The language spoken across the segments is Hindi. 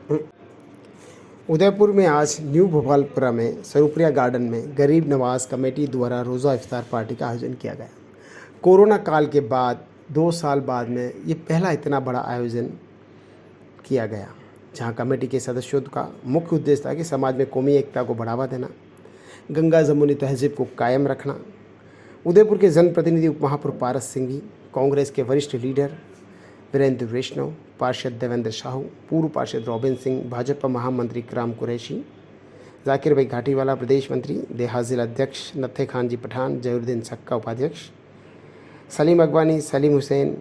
उदयपुर में आज न्यू भोपालपुरा में स्वरूपरिया गार्डन में गरीब नवाज कमेटी द्वारा रोज़ा इफ्तार पार्टी का आयोजन किया गया। कोरोना काल के बाद 2 साल बाद में ये पहला इतना बड़ा आयोजन किया गया, जहां कमेटी के सदस्यों का मुख्य उद्देश्य था कि समाज में कौमी एकता को बढ़ावा देना, गंगा जमुनी तहजीब को कायम रखना। उदयपुर के जनप्रतिनिधि उप महापौर पारस सिंघवी, कांग्रेस के वरिष्ठ लीडर वीरेंद्र वैष्णव, पार्षद देवेंद्र साहू, पूर्व पार्षद रॉबिन सिंह, भाजपा महामंत्री कराम कुरैशी, जाकिर भाई घाटीवाला प्रदेश मंत्री, देहात जिला अध्यक्ष नत्थे खान जी पठान, जहीरुद्दीन सक्का उपाध्यक्ष, सलीम अगवानी, सलीम हुसैन,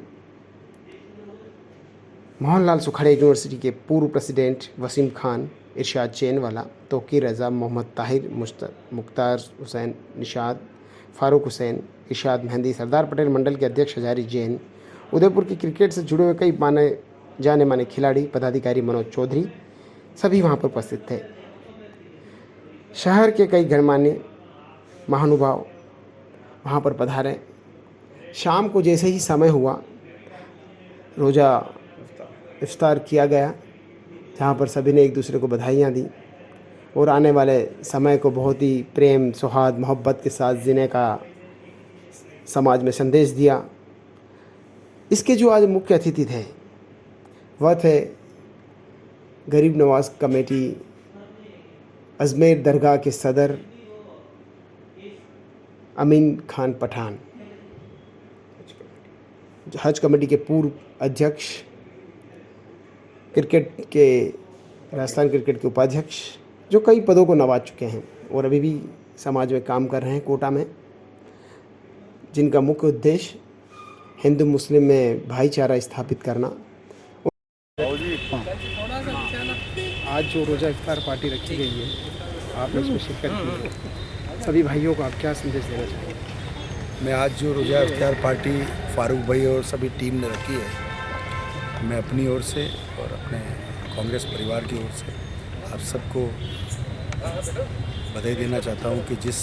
मोहनलाल सुखाड़े यूनिवर्सिटी के पूर्व प्रेसिडेंट वसीम खान, इरशाद चैनवाला, तौकीर रज़ा, मोहम्मद ताहिर, मुख्तार हुसैन, निशाद, फारूक हुसैन, इरशाद मेहंदी, सरदार पटेल मंडल के अध्यक्ष हजारी जैन, उदयपुर की क्रिकेट से जुड़े हुए कई जाने माने खिलाड़ी, पदाधिकारी, मनोज चौधरी सभी वहां पर उपस्थित थे। शहर के कई गणमान्य महानुभाव वहां पर पधारे। शाम को जैसे ही समय हुआ, रोज़ा इफ्तार किया गया, जहां पर सभी ने एक दूसरे को बधाइयाँ दी और आने वाले समय को बहुत ही प्रेम, सौहार्द, मोहब्बत के साथ जीने का समाज में संदेश दिया। इसके जो आज मुख्य अतिथि थे वह थे गरीब नवाज कमेटी अजमेर दरगाह के सदर अमीन खान पठान, हज कमेटी के पूर्व अध्यक्ष, राजस्थान क्रिकेट के उपाध्यक्ष, जो कई पदों को नवाज चुके हैं और अभी भी समाज में काम कर रहे हैं कोटा में, जिनका मुख्य उद्देश्य हिंदू मुस्लिम में भाईचारा स्थापित करना। आज जो रोज़ा इफ्तार पार्टी रखी गई है, आपने उसमें शिरकत की है, सभी भाइयों को आप क्या संदेश देना चाहेंगे? मैं आज जो रोज़ा इफ्तार पार्टी फारूक भाई और सभी टीम ने रखी है, मैं अपनी ओर से और अपने कांग्रेस परिवार की ओर से आप सबको बधाई देना चाहता हूं कि जिस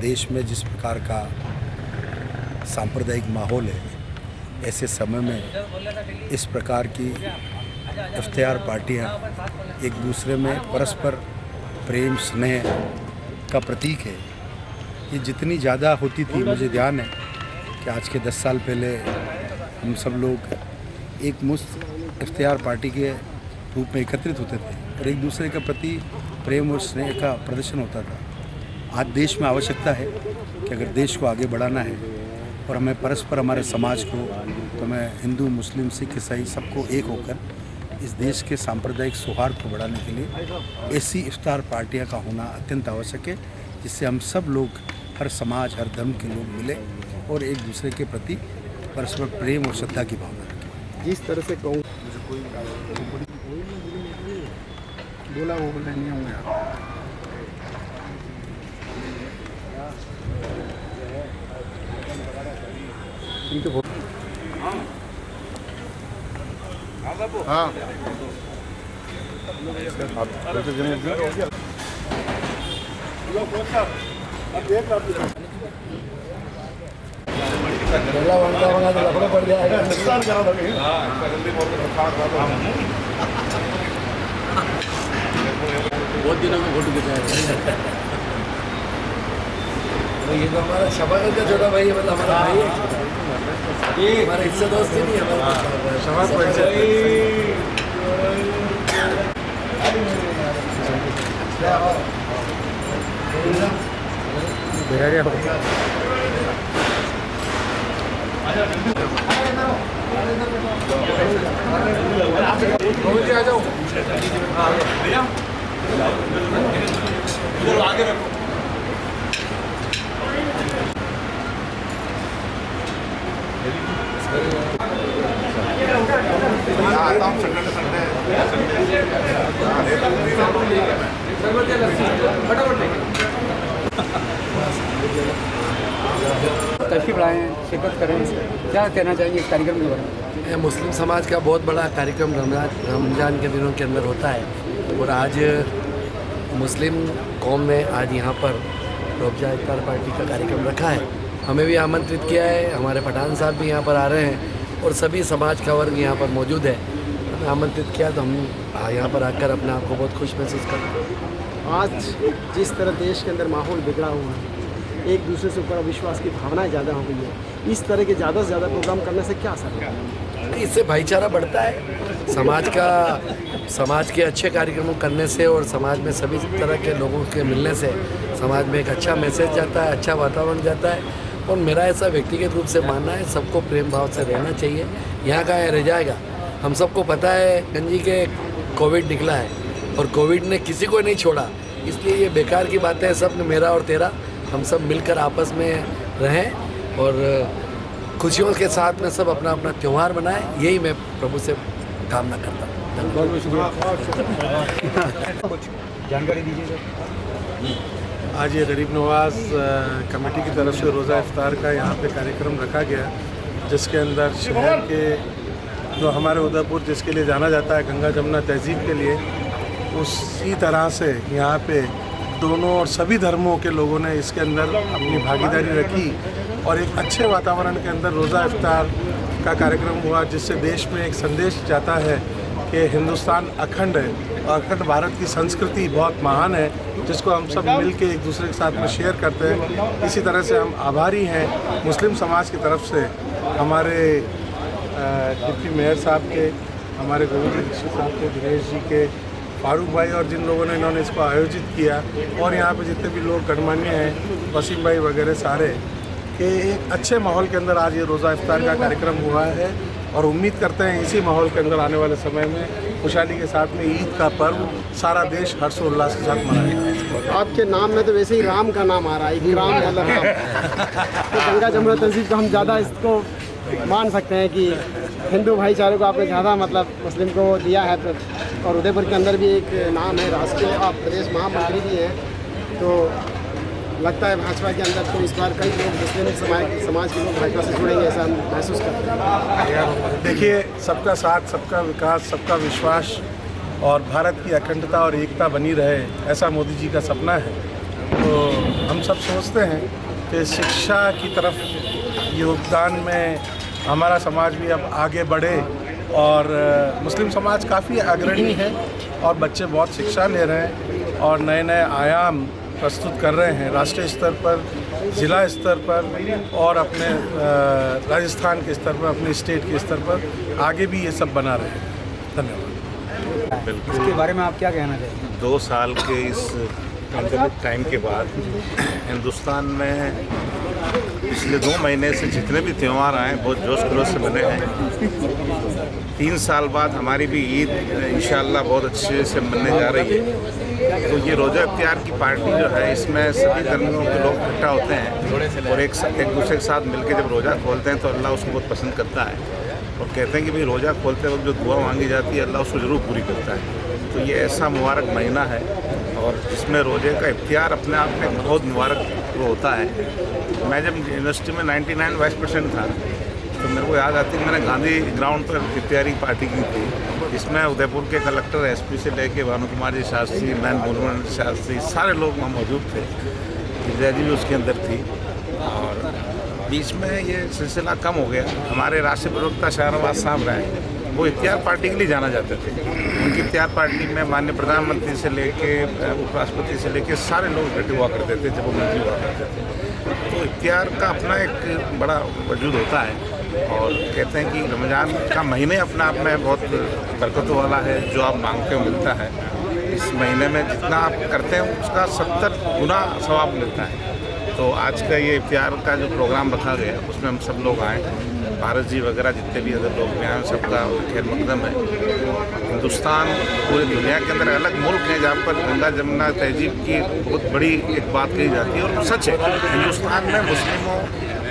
देश में जिस प्रकार का सांप्रदायिक माहौल है, ऐसे समय में इस प्रकार की इफ्तार पार्टियां एक दूसरे में परस्पर प्रेम स्नेह का प्रतीक है। ये जितनी ज़्यादा होती थी, मुझे ध्यान है कि आज के 10 साल पहले हम सब लोग एक मुश्त इफ्तार पार्टी के रूप में एकत्रित होते थे और एक दूसरे के प्रति प्रेम और स्नेह का प्रदर्शन होता था। आज देश में आवश्यकता है कि अगर देश को आगे बढ़ाना है और हमें परस्पर हमारे समाज को, तो मैं हिंदू, मुस्लिम, सिख, ईसाई सबको एक होकर इस देश के सांप्रदायिक सौहार्द को बढ़ाने के लिए ऐसी इफ्तार पार्टियां का होना अत्यंत आवश्यक है, जिससे हम सब लोग, हर समाज, हर धर्म के लोग मिले और एक दूसरे के प्रति परस्पर प्रेम और श्रद्धा की भावना रखें। जिस तरह से कहूँ बोला वो नहीं होंगे। हाँ पड़ जाएगा। बहुत दिनों में फोटो खिंचाया। ये तो हमारा शबाज का छोटा भाई है, मतलब हमारा भाई है, हमारा हिस्सा दोस्त ही नहीं है, शबाज आ जाओ आगे रखो। तशरीफ लाए हैं, शिरकत करें, क्या कहना चाहेंगे इस कार्यक्रम के बारे में? मुस्लिम समाज का बहुत बड़ा कार्यक्रम रमज़ान के दिनों के अंदर होता है और आज मुस्लिम कौम ने आज यहाँ पर रोज़ा इफ्तार पार्टी का कार्यक्रम रखा है। हमें भी आमंत्रित किया है, हमारे पठान साहब भी यहाँ पर आ रहे हैं और सभी समाज का वर्ग यहाँ पर मौजूद है। हमें आमंत्रित किया तो हम यहाँ पर आकर अपने आप को बहुत खुश महसूस कर रहे हैं। आज जिस तरह देश के अंदर माहौल बिगड़ा हुआ है, एक दूसरे से ऊपर अविश्वास की भावनाएं ज़्यादा हो गई है, इस तरह के ज़्यादा से ज़्यादा प्रोग्राम करने से क्या असर है? इससे भाईचारा बढ़ता है, समाज के अच्छे कार्यक्रमों करने से और समाज में सभी तरह के लोगों के मिलने से समाज में एक अच्छा मैसेज जाता है, अच्छा वातावरण जाता है। और मेरा ऐसा व्यक्तिगत रूप से मानना है, सबको प्रेम भाव से रहना चाहिए। यहाँ का रह जाएगा, हम सबको पता है गंजी के कोविड निकला है और कोविड ने किसी को नहीं छोड़ा, इसलिए ये बेकार की बातें हैं। सब मेरा और तेरा, हम सब मिलकर आपस में रहें और खुशियों के साथ में सब अपना अपना त्यौहार मनाएं, यही मैं प्रभु से कामना करता हूँ। बहुत बहुत शुक्रिया। कुछ जानकारी दीजिए सर। आज ये गरीब नवाज कमेटी की तरफ से रोज़ा इफ्तार का यहाँ पे कार्यक्रम रखा गया, जिसके अंदर शहर के जो हमारे उदयपुर जिसके लिए जाना जाता है गंगा जमुना तहजीब के लिए, उसी तरह से यहाँ पे दोनों और सभी धर्मों के लोगों ने इसके अंदर अपनी भागीदारी रखी और एक अच्छे वातावरण के अंदर रोज़ा इफ्तार का कार्यक्रम हुआ, जिससे देश में एक संदेश जाता है कि हिंदुस्तान अखंड है और अखंड भारत की संस्कृति बहुत महान है, जिसको हम सब मिल के एक दूसरे के साथ में शेयर करते हैं। इसी तरह से हम आभारी हैं मुस्लिम समाज की तरफ से, हमारे डिप्टी मेयर साहब के, हमारे गोविंद दीक्षित साहब के, दिनेश जी के, फारूक भाई और जिन लोगों ने इन्होंने इसको आयोजित किया, और यहाँ पे जितने भी लोग गणमान्य हैं, वसीम भाई वगैरह सारे, कि एक अच्छे माहौल के अंदर आज ये रोज़ा इफ्तार का कार्यक्रम हुआ है और उम्मीद करते हैं इसी माहौल के अंदर आने वाले समय में खुशहाली के साथ में ईद का पर्व सारा देश हर्षोल्लास के साथ मनाएगा। आपके नाम में तो वैसे ही राम का नाम आ रहा है, इकराम मतलब राम। तो गंगा जमुना तहजीब का हम ज़्यादा इसको मान सकते हैं कि हिंदू भाईचारे को आपने ज़्यादा मतलब मुस्लिम को दिया है। और उदयपुर के अंदर भी एक नाम है, राष्ट्रीय आप प्रदेश महामंत्री भी हैं, तो लगता है भाजपा के अंदर तो इस बार कई लोग मुस्लिम समाज के लोग भाजपा से जुड़ेंगे, ऐसा हम महसूस करते हैं। देखिए, सबका साथ, सबका विकास, सबका विश्वास और भारत की अखंडता और एकता बनी रहे, ऐसा मोदी जी का सपना है। तो हम सब सोचते हैं कि शिक्षा की तरफ योगदान में हमारा समाज भी अब आगे बढ़े और मुस्लिम समाज काफ़ी अग्रणी है और बच्चे बहुत शिक्षा ले रहे हैं और नए नए आयाम प्रस्तुत कर रहे हैं राष्ट्रीय स्तर पर, ज़िला स्तर पर और अपने राजस्थान के स्तर पर, अपने स्टेट के स्तर पर आगे भी ये सब बना रहे हैं। धन्यवाद। इसके बारे में आप क्या कहना चाहेंगे? 2 साल के इस पैंडेमिक टाइम के बाद हिंदुस्तान में पिछले 2 महीने से जितने भी त्यौहार आए बहुत जोश खरोश से बने हैं। 3 साल बाद हमारी भी ईद इंशाअल्लाह बहुत अच्छे से मनने जा रही है। तो ये रोज़ा इफ्तियार की पार्टी जो है, इसमें सभी धर्मों के लोग इकट्ठा होते हैं और एक दूसरे के साथ मिलकर जब रोज़ा खोलते हैं तो अल्लाह उसको बहुत पसंद करता है और कहते हैं कि भाई रोज़ा खोलते वक्त जो दुआ मांगी जाती है अल्लाह उसको ज़रूर पूरी करता है। तो ये ऐसा मुबारक महीना है और जिसमें रोज़े का इफ्तियार अपने आप में बहुत मुबारक होता है। मैं जब यूनिवर्सिटी में 99 वाइस प्रेसिडेंट था तो मेरे को याद आती है मैंने गांधी ग्राउंड पर इफ्तियारी पार्टी की थी, जिसमें उदयपुर के कलेक्टर एसपी से लेके भानु कुमार जी शास्त्री, मैन मूलमन शास्त्री, सारे लोग वहाँ मौजूद थे। विजय जी भी उसके अंदर थी और बीच में ये सिलसिला कम हो गया। हमारे राष्ट्रीय प्रवक्ता शाहनवाज साहब रहे, वो इफ्तियार पार्टी के लिए जाना जाते थे। उनकी इफ्तियार पार्टी में माननीय प्रधानमंत्री से लेके उपराष्ट्रपति से लेके सारे लोग इकट्ठे हुआ करते थे जब वो मंत्री हुआ करते थे। तो इफ्तियार का अपना एक बड़ा वजूद होता है और कहते हैं कि रमज़ान का महीने अपने आप में बहुत बरकतों वाला है। जो आप मांगते हो मिलता है। इस महीने में जितना आप करते हैं उसका 70 गुना सवाब मिलता है। तो आज का ये इफ्तियार का जो प्रोग्राम रखा गया उसमें हम सब लोग आए, भारत जी वगैरह जितने भी अदर लोग भी आए, सबका खैर मकदम है। हिंदुस्तान पूरी दुनिया के अंदर अलग मुल्क है जहाँ पर गंगा जमुना तहजीब की बहुत बड़ी एक बात कही जाती है और वो सच है। हिंदुस्तान में मुस्लिमों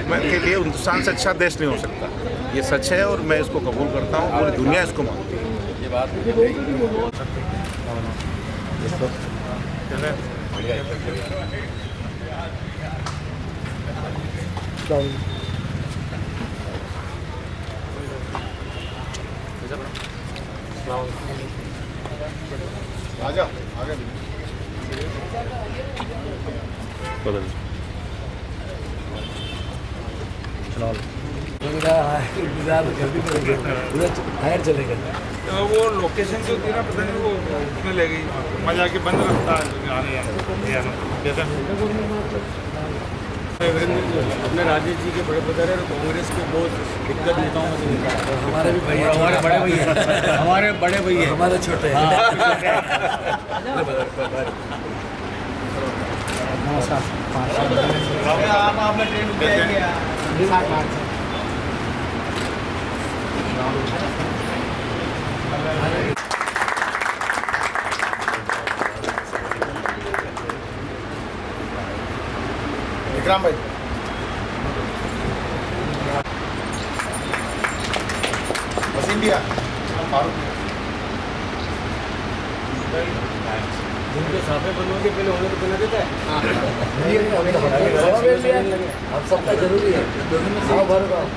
के लिए हिंदुस्तान से अच्छा देश नहीं हो सकता, ये सच है और मैं इसको कबूल करता हूँ। पूरी दुनिया इसको मानती है। ये बात इंतजार कर भी करेंगे, उधर हायर चलेगा। तो वो लोकेशन जो थी ना पता नहीं वो उसने ले गई मजा के बंद रखता अपने राजेश जी के बड़े ब्रदर है, कांग्रेस के बहुत दिग्गज नेताओं में से एक है। हमारे भी भैया, हमारे बड़े भैया, हमारे बड़े भैया, हमारे छोटे हैं। विक्रम भाई वसीम भैया फारूक जिनके साफे बनवा के पहले होने तो बना देता है। अब सबका जरूरी है। आओ भरो आओ।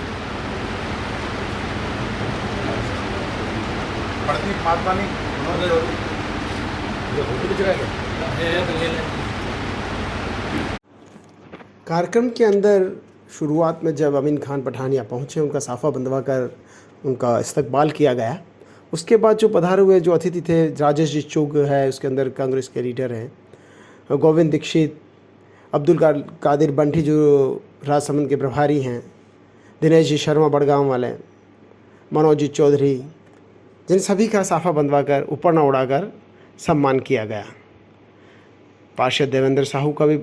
पड़ती मातवानी कार्यक्रम के अंदर शुरुआत में जब अमीन खान पठानिया पहुंचे, उनका साफ़ा बंधवा कर उनका इस्तकबाल किया गया। उसके बाद जो पधारे हुए जो अतिथि थे, राजेश जी चुग है, उसके अंदर कांग्रेस के लीडर हैं, गोविंद दीक्षित, अब्दुल कादिर बंटी जो राजसमंद के प्रभारी हैं, दिनेश जी शर्मा बड़गांव वाले, मनोज जी चौधरी, जिन सभी का साफ़ा बंधवा कर ऊपर न उड़ाकर सम्मान किया गया। पार्षद देवेंद्र साहू का भी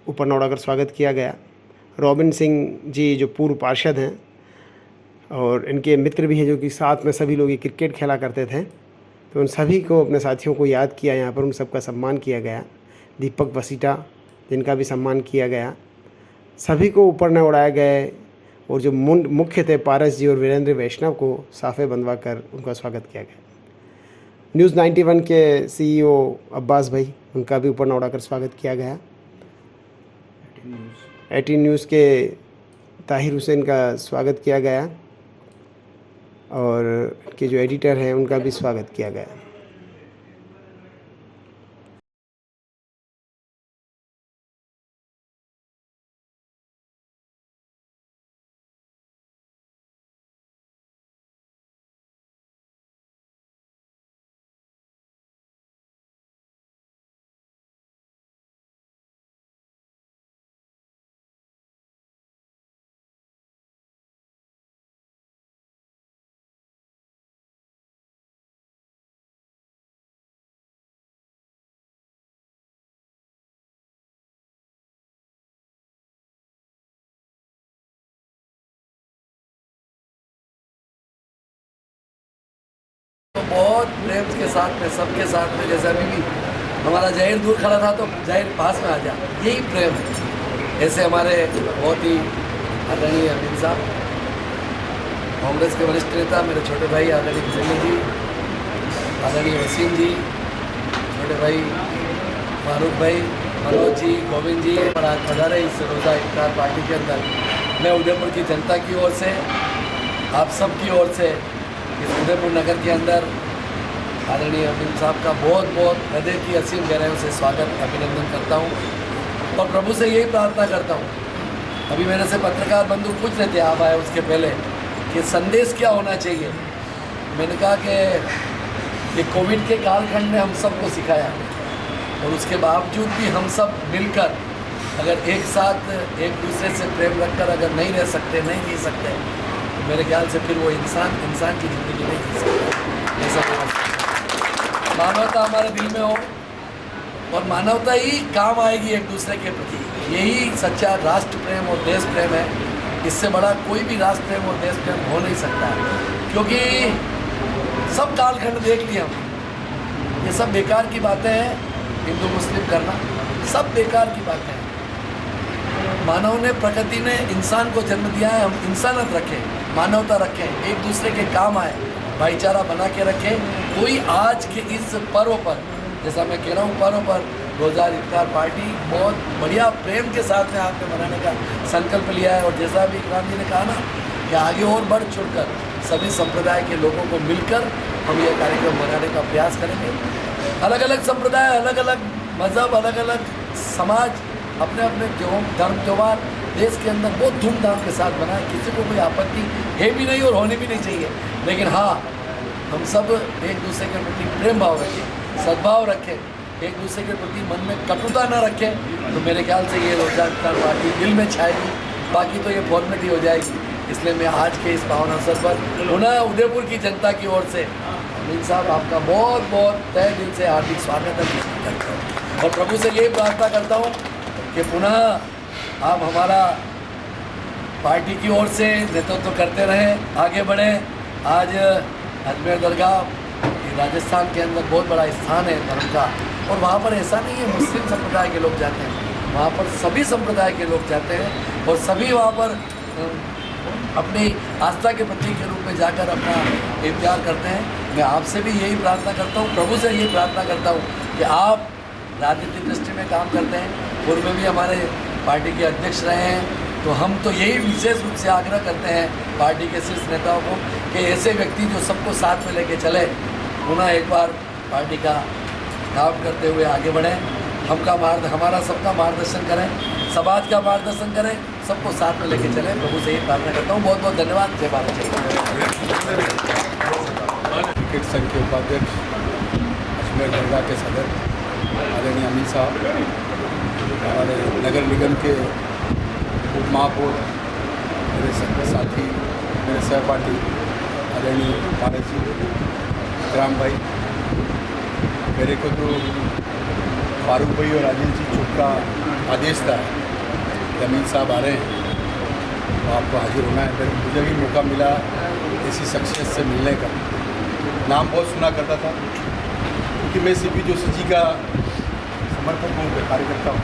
ऊपर न उड़ाकर स्वागत किया गया। रॉबिन सिंह जी जो पूर्व पार्षद हैं और इनके मित्र भी हैं, जो कि साथ में सभी लोग ये क्रिकेट खेला करते थे, तो उन सभी को, अपने साथियों को याद किया यहाँ पर, उन सबका सम्मान किया गया। दीपक वसीटा जिनका भी सम्मान किया गया, सभी को ऊपर न उड़ाए गए। और जो मुख्य थे पारस जी और वीरेंद्र वैष्णव को साफ़े बंधवा कर उनका स्वागत किया गया। न्यूज़ 91 के CEO अब्बास भाई, उनका भी ऊपर न उड़ाकर स्वागत किया गया। 18 न्यूज़ के ताहिर हुसैन का स्वागत किया गया और के जो एडिटर हैं उनका भी स्वागत किया गया। तो बहुत प्रेम के साथ में, सबके साथ में, जैसे अभी भी हमारा जाहिर दूर खड़ा था तो जाहिर पास में आ जा, यही प्रेम है। ऐसे हमारे बहुत ही आदरणीय अमीन साहब, कांग्रेस के वरिष्ठ नेता, मेरे छोटे भाई आदरणीय दिनेश जी, आदरणीय वसीम जी, छोटे भाई फारूक भाई, मनोज जी, गोविंद जी, और आज पधारे इस रोज़ा इफ्तार पार्टी के अंदर। मैं उदयपुर की जनता की ओर से, आप सब की ओर से, इस उदयपुर नगर के अंदर आदरणीय अमीन साहब का बहुत बहुत हृदय की असीम गहराइयों से स्वागत, अभिनंदन करता हूँ और प्रभु से यही प्रार्थना करता हूँ। अभी मेरे से पत्रकार बंधु पूछ रहे थे, आप आए उसके पहले, कि संदेश क्या होना चाहिए। मैंने कहा कि ये कोविड के कालखंड में हम सबको सिखाया और उसके बावजूद भी हम सब मिलकर अगर एक साथ एक दूसरे से प्रेम रखकर अगर नहीं रह सकते, नहीं जी सकते, तो मेरे ख्याल से फिर वो इंसान की ज़िंदगी नहीं जी सकता। ऐसा मानवता हमारे दिल में हो और मानवता ही काम आएगी एक दूसरे के प्रति। यही सच्चा राष्ट्र प्रेम और देश प्रेम है। इससे बड़ा कोई भी राष्ट्र प्रेम और देश प्रेम हो नहीं सकता, क्योंकि सब कालखंड देख लिए हम, ये सब बेकार की बातें हैं। हिंदू मुस्लिम करना सब बेकार की बातें हैं। मानव ने, प्रकृति ने इंसान को जन्म दिया है, हम इंसानियत रखें, मानवता रखें, एक दूसरे के काम आए, भाईचारा बना के रखें। कोई आज के इस पर्व पर, जैसा मैं कह रहा हूँ, पर्व पर रोज़ा इफ्तार पार्टी बहुत बढ़िया प्रेम के साथ में आपने मनाने का संकल्प लिया है। और जैसा अभी इकराम जी ने कहा ना कि आगे और बढ़ चढ़कर सभी संप्रदाय के लोगों को मिलकर हम यह कार्यक्रम मनाने का प्रयास करेंगे। अलग अलग संप्रदाय, अलग अलग मज़हब, अलग अलग समाज अपने अपने धर्म त्यौहार देश के अंदर बहुत धूमधाम के साथ बनाए, किसी को कोई आपत्ति है भी नहीं और होनी भी नहीं चाहिए। लेकिन हाँ, हम सब एक दूसरे के प्रति प्रेम भाव रखें, सद्भाव रखें, एक दूसरे के प्रति मन में कटुता न रखें, तो मेरे ख्याल से ये रोजगार इफ्तार पार्टी दिल में छाएगी, बाकी तो ये फॉर्मेलिटी हो जाएगी। इसलिए मैं आज के इस पावन अवसर पर पुनः उदयपुर की जनता की ओर से अमीन साहब आपका बहुत बहुत तहे दिल से हार्दिक स्वागत करता हूँ और प्रभु से यही प्रार्थना करता हूँ कि पुनः आप हमारा पार्टी की ओर से नेतृत्व करते रहें, आगे बढ़ें। आज अजमेर दरगाह राजस्थान के अंदर बहुत बड़ा स्थान है धर्म का, और वहाँ पर ऐसा नहीं है मुस्लिम संप्रदाय के लोग जाते हैं, वहाँ पर सभी संप्रदाय के लोग जाते हैं और सभी वहाँ पर अपनी आस्था के प्रतीक के रूप में जाकर अपना इफ्तार करते हैं। मैं आपसे भी यही प्रार्थना करता हूँ, प्रभु से यही प्रार्थना करता हूँ कि आप राजनीतिक दृष्टि में काम करते हैं, पूर्व में भी हमारे पार्टी के अध्यक्ष रहे हैं, तो हम तो यही विशेष रूप से आग्रह करते हैं पार्टी के शीर्ष नेताओं को कि ऐसे व्यक्ति जो सबको साथ में लेके चले, पुनः एक बार पार्टी का काम करते हुए आगे बढ़ें, हमारा सबका मार्गदर्शन करें, समाज का मार्गदर्शन करें, सबको साथ में लेके चलें। प्रभु से ही प्रार्थना करता हूँ। बहुत बहुत धन्यवाद। जय भारत जय क्रिकेट संघ के उपाध्यक्ष अजमेर दरगाह के सदर आदरणीय अमीन साहब, हमारे नगर निगम के उप महापौर, मेरे साथी, मेरे सहपाठी आदरणीय पारस जी, राम भाई, मेरे को तो फारूक भाई और राजेश जी चुप का आदेश था कि अमीन साहब आ रहे हैं तो आपको हाजिर होना है। मुझे भी मौका मिला ऐसी शख्सियत से मिलने का। नाम बहुत सुना करता था क्योंकि मैं सीपी जोशी जी का समर्थक हूँ, कार्यकर्ता हूँ,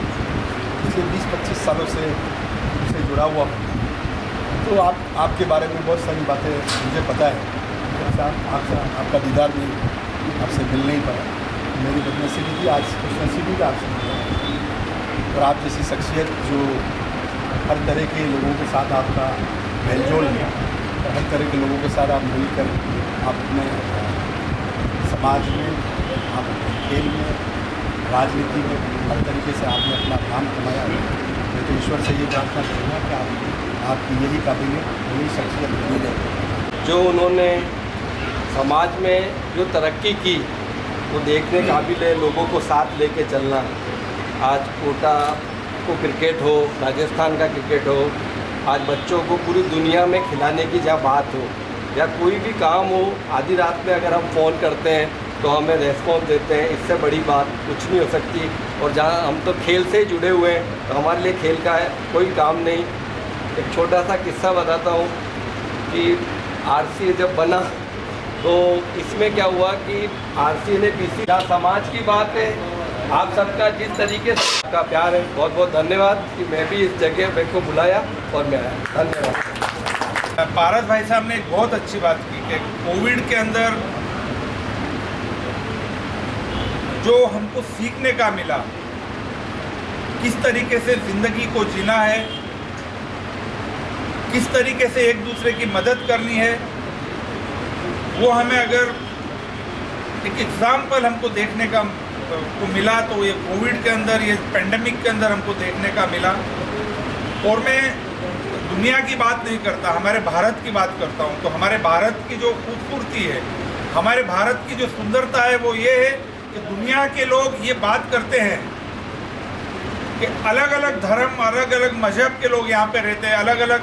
पिछले 20-25 सालों से उससे जुड़ा हुआ हूँ। तो आपके बारे में बहुत सारी बातें मुझे पता है। आपका दीदार भी आपसे मिल नहीं पाया, मेरी बदनसीबी थी, आज खुशनसीबी भी आपसे मिल रहा। और आप जैसी शख्सियत जो हर तरह के लोगों के साथ आपका मेलजोल है और हर तरह के लोगों के साथ आप मिलकर आप अपने समाज में, आप अपने खेल में, राजनीति में हर तरीके से आपने अपना नाम कमाया। मैं तो ईश्वर से ये प्रार्थना करूँगा कि आपकी यही काबिलियत, यही शख्सियत बनी रहे। जो उन्होंने समाज में जो तरक्की की वो देखने काबिल है, लोगों को साथ लेके चलना। आज कोटा को क्रिकेट हो, राजस्थान का क्रिकेट हो, आज बच्चों को पूरी दुनिया में खिलाने की जहाँ बात हो या कोई भी काम हो, आधी रात में अगर हम फ़ोन करते हैं तो हमें रेस्पॉन्स देते हैं, इससे बड़ी बात कुछ नहीं हो सकती। और जहाँ हम तो खेल से ही जुड़े हुए हैं तो हमारे लिए खेल का कोई काम नहीं। एक छोटा सा किस्सा बताता हूँ कि आरसीए जब बना तो इसमें क्या हुआ कि आरसीए ने पीसी, समाज की बात है, आप सबका जिस तरीके से आपका प्यार है, बहुत बहुत धन्यवाद कि मैं भी इस जगह मेरे को बुलाया और मैं आया। धन्यवाद। पारस भाई साहब ने एक बहुत अच्छी बात की कि कोविड के अंदर जो हमको सीखने का मिला, किस तरीके से ज़िंदगी को जीना है, किस तरीके से एक दूसरे की मदद करनी है, वो हमें अगर एक एग्ज़ाम्पल हमको देखने का को मिला तो ये कोविड के अंदर, ये पेंडेमिक के अंदर हमको देखने का मिला। और मैं दुनिया की बात नहीं करता, हमारे भारत की बात करता हूँ। तो हमारे भारत की जो खूबसूरती है, हमारे भारत की जो सुंदरता है वो ये है कि दुनिया के लोग ये बात करते हैं कि अलग अलग धर्म, अलग अलग मजहब के लोग यहाँ पे रहते हैं, अलग अलग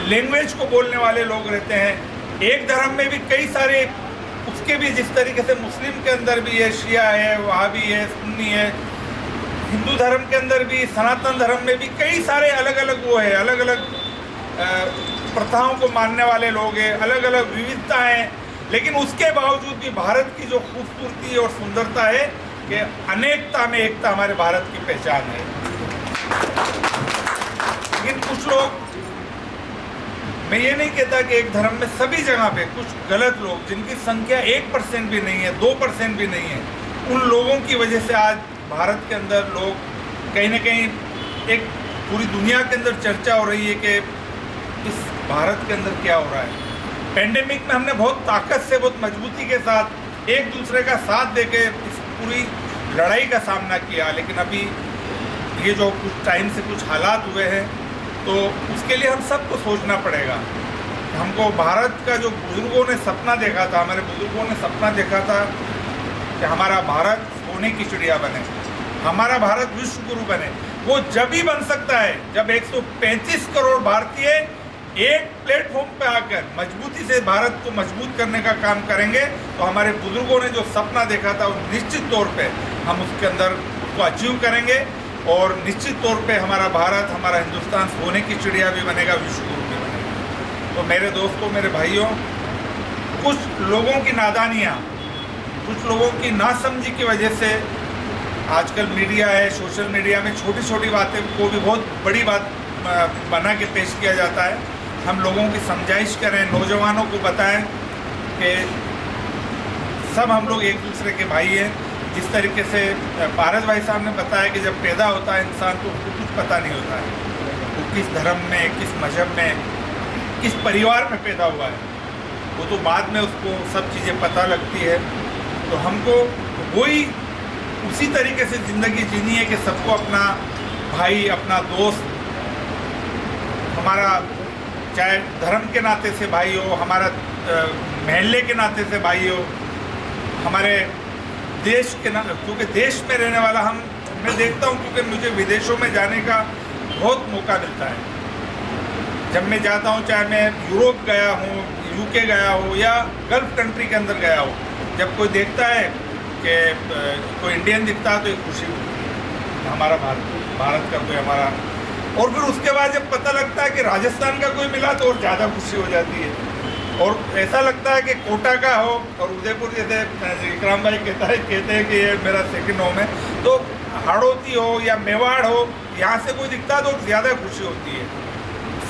लैंग्वेज को बोलने वाले लोग रहते हैं। एक धर्म में भी कई सारे, उसके भी जिस तरीके से मुस्लिम के अंदर भी है, शिया है, वहाबी है, सुन्नी है, हिंदू धर्म के अंदर भी, सनातन धर्म में भी कई सारे अलग अलग वो है, अलग अलग प्रथाओं को मानने वाले लोग हैं, अलग अलग विविधता है। लेकिन उसके बावजूद भी भारत की जो खूबसूरती और सुंदरता है कि अनेकता में एकता हमारे भारत की पहचान है। लेकिन कुछ लोग, मैं ये नहीं कहता कि एक धर्म में सभी जगह पे कुछ गलत लोग, जिनकी संख्या 1% भी नहीं है, 2% भी नहीं है, उन लोगों की वजह से आज भारत के अंदर लोग कहीं ना कहीं, एक पूरी दुनिया के अंदर चर्चा हो रही है कि इस भारत के अंदर क्या हो रहा है। पेंडेमिक में हमने बहुत ताकत से, बहुत मजबूती के साथ एक दूसरे का साथ देके इस पूरी लड़ाई का सामना किया। लेकिन अभी ये जो कुछ टाइम से कुछ हालात हुए हैं तो उसके लिए हम सबको सोचना पड़ेगा। हम देखो, भारत का जो बुजुर्गों ने सपना देखा था, हमारे बुजुर्गों ने सपना देखा था कि हमारा भारत सोने की चिड़िया बने, हमारा भारत विश्व गुरु बने। वो जब ही बन सकता है जब 135 करोड़ भारतीय एक प्लेटफॉर्म पे आकर मजबूती से भारत को मजबूत करने का काम करेंगे। तो हमारे बुजुर्गों ने जो सपना देखा था, वो निश्चित तौर पे हम उसके अंदर उसको अचीव करेंगे और निश्चित तौर पे हमारा भारत, हमारा हिंदुस्तान सोने की चिड़िया भी बनेगा, विश्व गुरु भी बनेगा। तो मेरे दोस्तों, मेरे भाइयों, कुछ लोगों की नादानियाँ, कुछ लोगों की नासमझी की वजह से आजकल मीडिया है, सोशल मीडिया में छोटी छोटी बातें को भी बहुत बड़ी बात बना के पेश किया जाता है। हम लोगों की समझाइश करें, नौजवानों को बताएं कि सब हम लोग एक दूसरे के भाई हैं। जिस तरीके से पारस भाई साहब ने बताया कि जब पैदा होता है इंसान तो उसको कुछ पता नहीं होता है वो किस धर्म में, किस मजहब में, किस परिवार में पैदा हुआ है। वो तो बाद में उसको सब चीज़ें पता लगती है। तो हमको वही उसी तरीके से ज़िंदगी जीनी है कि सबको अपना भाई, अपना दोस्त, हमारा चाहे धर्म के नाते से भाई हो, हमारा महल्ले के नाते से भाई हो, हमारे देश के क्योंकि देश में रहने वाला मैं देखता हूँ, क्योंकि मुझे विदेशों में जाने का बहुत मौका मिलता है। जब मैं जाता हूँ, चाहे मैं यूरोप गया हूँ, यूके गया हूँ या गल्फ कंट्री के अंदर गया हूँ, जब कोई देखता है कि कोई इंडियन दिखता है तो एक खुशी होती है, हमारा भारत का कोई हमारा। और फिर उसके बाद जब पता लगता है कि राजस्थान का कोई मिला तो और ज़्यादा खुशी हो जाती है। और ऐसा लगता है कि कोटा का हो और उदयपुर, जैसे विक्रम भाई कहते हैं कि ये मेरा सेकंड होम है, तो हाड़ौती हो या मेवाड़ हो, यहाँ से कोई दिखता तो ज़्यादा खुशी होती है।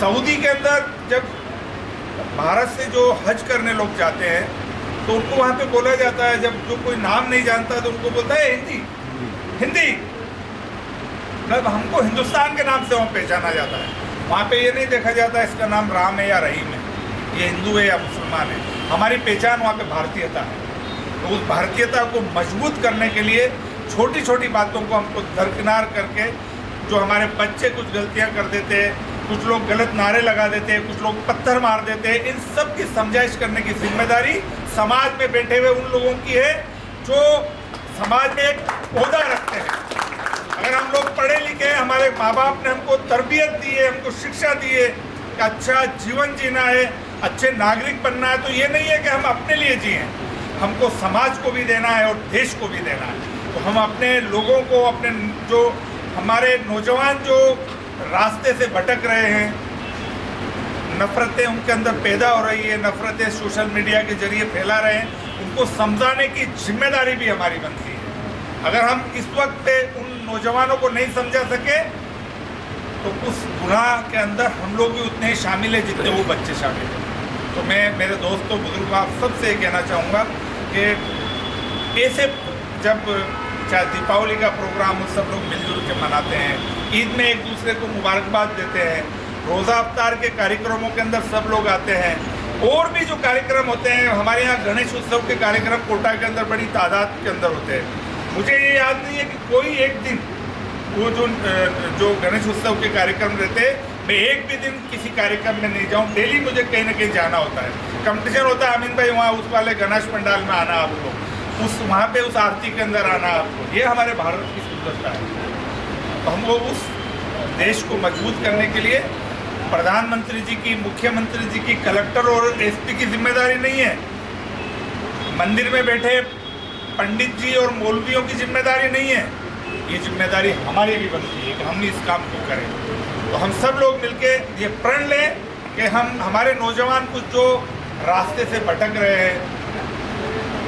सऊदी के अंदर जब भारत से जो हज करने लोग जाते हैं तो उनको वहाँ पे बोला जाता है, जब जो कोई नाम नहीं जानता तो उनको बोलता है हिंदी, मतलब हमको हिंदुस्तान के नाम से वहाँ पहचाना जाता है। वहाँ पे ये नहीं देखा जाता इसका नाम राम है या रहीम है, ये हिंदू है या मुसलमान है। हमारी पहचान वहाँ पे भारतीयता है। तो उस भारतीयता को मजबूत करने के लिए छोटी छोटी बातों को हमको दरकिनार करके, जो हमारे बच्चे कुछ गलतियाँ कर देते हैं, कुछ लोग गलत नारे लगा देते हैं, कुछ लोग पत्थर मार देते हैं, इन सब की समझाइश करने की जिम्मेदारी समाज में बैठे हुए उन लोगों की है जो समाज में एक ओहदा रखते हैं। अगर हम लोग पढ़े लिखे, हमारे माँ बाप ने हमको तरबियत दी है, हमको शिक्षा दी है कि अच्छा जीवन जीना है, अच्छे नागरिक बनना है, तो ये नहीं है कि हम अपने लिए जिएं, हमको समाज को भी देना है और देश को भी देना है। तो हम अपने लोगों को, अपने जो हमारे नौजवान जो रास्ते से भटक रहे हैं, नफ़रतें उनके अंदर पैदा हो रही है, नफ़रतें सोशल मीडिया के जरिए फैला रहे हैं, उनको समझाने की जिम्मेदारी भी हमारी बनती है। अगर हम इस वक्त पे उन नौजवानों को नहीं समझा सके तो उस गुनाह के अंदर हम लोग भी उतने ही शामिल हैं जितने वो बच्चे शामिल हैं। तो मैं मेरे दोस्तों, बुजुर्ग, आप सबसे कहना चाहूँगा कि ऐसे जब चाहे दीपावली का प्रोग्राम हो, सब लोग मिलजुल के मनाते हैं, ईद में एक दूसरे को मुबारकबाद देते हैं, रोज़ा अफ्तार के कार्यक्रमों के अंदर सब लोग आते हैं, और भी जो कार्यक्रम होते हैं, हमारे यहाँ गणेश उत्सव के कार्यक्रम कोटा के अंदर बड़ी तादाद के अंदर होते हैं। मुझे ये याद नहीं है कि कोई एक दिन वो जो गणेश उत्सव के कार्यक्रम रहते हैं, मैं एक भी दिन किसी कार्यक्रम में नहीं जाऊँ, डेली मुझे कहीं ना कहीं जाना होता है। कंपटीशन होता है, अमीन भाई वहाँ उस वाले गणेश पंडाल में आना आपको, उस वहाँ पे उस आरती के अंदर आना आपको, ये हमारे भारत की सुंदरता है। तो हमको उस देश को मजबूत करने के लिए प्रधानमंत्री जी की, मुख्यमंत्री जी की, कलेक्टर और एसपी की जिम्मेदारी नहीं है, मंदिर में बैठे पंडित जी और मौलवियों की जिम्मेदारी नहीं है, ये जिम्मेदारी हमारी भी बनती है कि हम इस काम को करें। तो हम सब लोग मिलके ये प्रण लें कि हम हमारे नौजवान कुछ जो रास्ते से भटक रहे हैं,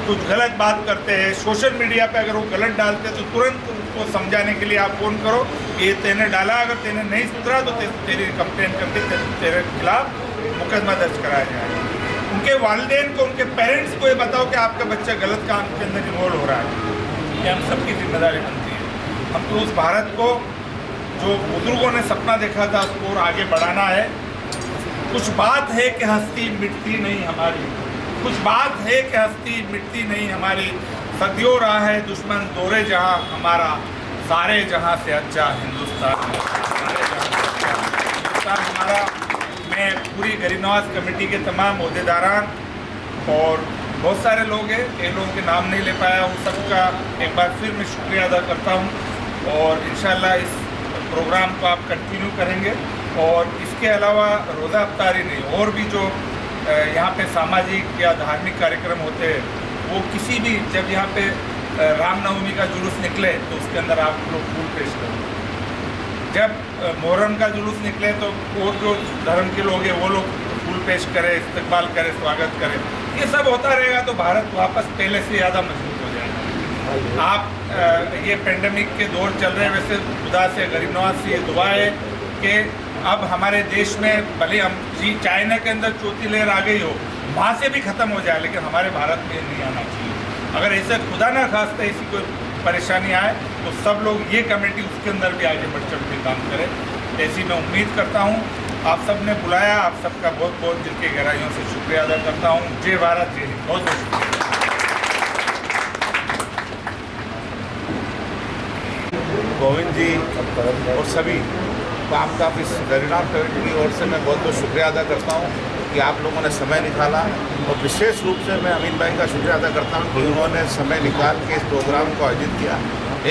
कुछ गलत बात करते हैं, सोशल मीडिया पे अगर वो गलत डालते हैं तो तुरंत उनको समझाने के लिए आप फ़ोन करो कि ये तेने डाला, अगर तेने नहीं सुधरा तो तेरी कंप्लेन करके तेरे खिलाफ मुकदमा दर्ज कराया जाएगा। उनके वालिदैन को, उनके पेरेंट्स को ये बताओ कि आपका बच्चा गलत काम के अंदर इन्वॉल्व हो रहा है। ये हम सबकी जिम्मेदारी बनती है। हमको उस भारत को जो बुजुर्गों ने सपना देखा था उसको और आगे बढ़ाना है। कुछ बात है कि हस्ती मिटती नहीं हमारी, कुछ बात है कि हस्ती मिटती नहीं हमारी, सदियों रहा है दुश्मन दौरे जहाँ हमारा, सारे जहाँ से अच्छा हिंदुस्तान, सारे जहाँ से अच्छा हिंदुस्तान हमारा। मैं पूरी गरीब नवाज कमेटी के तमाम अहदेदारान और बहुत सारे लोग हैं, कई लोगों के नाम नहीं ले पाया, उन सबका एक बार फिर मैं शुक्रिया अदा करता हूँ। और इंशाल्लाह इस प्रोग्राम को आप कंटिन्यू करेंगे। और इसके अलावा रोज़ा अफ्तारी नहीं, और भी जो यहाँ पे सामाजिक या धार्मिक कार्यक्रम होते हैं, वो किसी भी, जब यहाँ पे रामनवमी का जुलूस निकले तो उसके अंदर आप लोग फूल पेश करें। जब मुहर्रम का जुलूस निकले तो और जो धर्म के लोग हैं वो लोग फूल पेश करें, इस्तकबाल करें, स्वागत करें। ये सब होता रहेगा तो भारत वापस पहले से ज़्यादा मजबूत हो जाएगा। आप ये पेंडेमिक के दौर चल रहे हैं, वैसे खुदा से, गरीब नवाज से ये दुआ है कि अब हमारे देश में भले हम चाइना के अंदर चौथी लहर आ गई हो, वहाँ से भी ख़त्म हो जाए, लेकिन हमारे भारत में नहीं आना चाहिए। अगर ऐसे खुदा ना खास्ता ऐसी कोई परेशानी आए तो सब लोग, ये कमेटी उसके अंदर भी आगे बढ़ चढ़ के काम करें, ऐसी मैं उम्मीद करता हूँ। आप सब ने बुलाया, आप सबका बहुत बहुत दिल की गहराइयों से शुक्रिया अदा करता हूँ। जय भारत, जय हिंद। बहुत बहुत शुक्रिया। गोविंद जी और सभी काम का इस गरीनार कमेटी की ओर से मैं बहुत बहुत शुक्रिया अदा करता हूँ कि आप लोगों ने समय निकाला। और विशेष रूप से मैं अमीन भाई का शुक्रिया अदा करता हूँ कि उन्होंने समय निकाल के इस प्रोग्राम को आयोजित किया।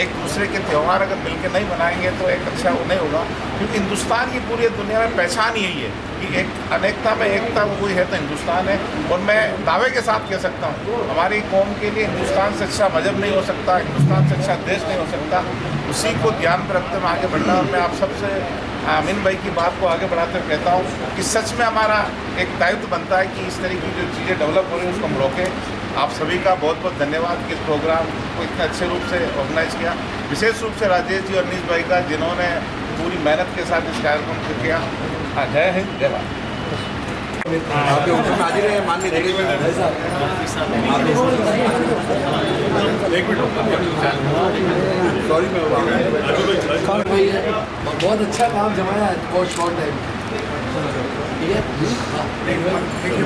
एक दूसरे के त्यौहार अगर मिलकर नहीं बनाएंगे तो एक अच्छा वो नहीं होगा, क्योंकि हिंदुस्तान की पूरी दुनिया में पहचान यही है कि एक अनेकता में एकता कोई है तो हिंदुस्तान है। और मैं दावे के साथ कह सकता हूँ, हमारी कौम के लिए हिंदुस्तान से अच्छा मजहब नहीं हो सकता, हिंदुस्तान से अच्छा देश नहीं हो सकता। उसी को ध्यान में रखते हुए आगे बढ़ना। और मैं आप सबसे अमीन भाई की बात को आगे बढ़ाते हुए कहता हूँ कि सच में हमारा एक दायित्व बनता है कि इस तरह की जो चीज़ें डेवलप हो रही हैं उसको हम रोकें। आप सभी का बहुत बहुत धन्यवाद कि इस प्रोग्राम को इतने अच्छे रूप से ऑर्गेनाइज किया। विशेष रूप से राजेश जी और अनीस भाई का, जिन्होंने पूरी मेहनत के साथ इस कार्यक्रम को किया। जय हिंद, जय भारत। आपके ऊपर में हाजिर है माननीय सॉरी मैं बहुत अच्छा काम जमाया है, बहुत शॉर्ट टाइम। ठीक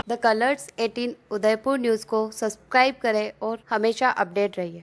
द कलर्स 18 उदयपुर न्यूज़ को सब्सक्राइब करें और हमेशा अपडेट रहिए।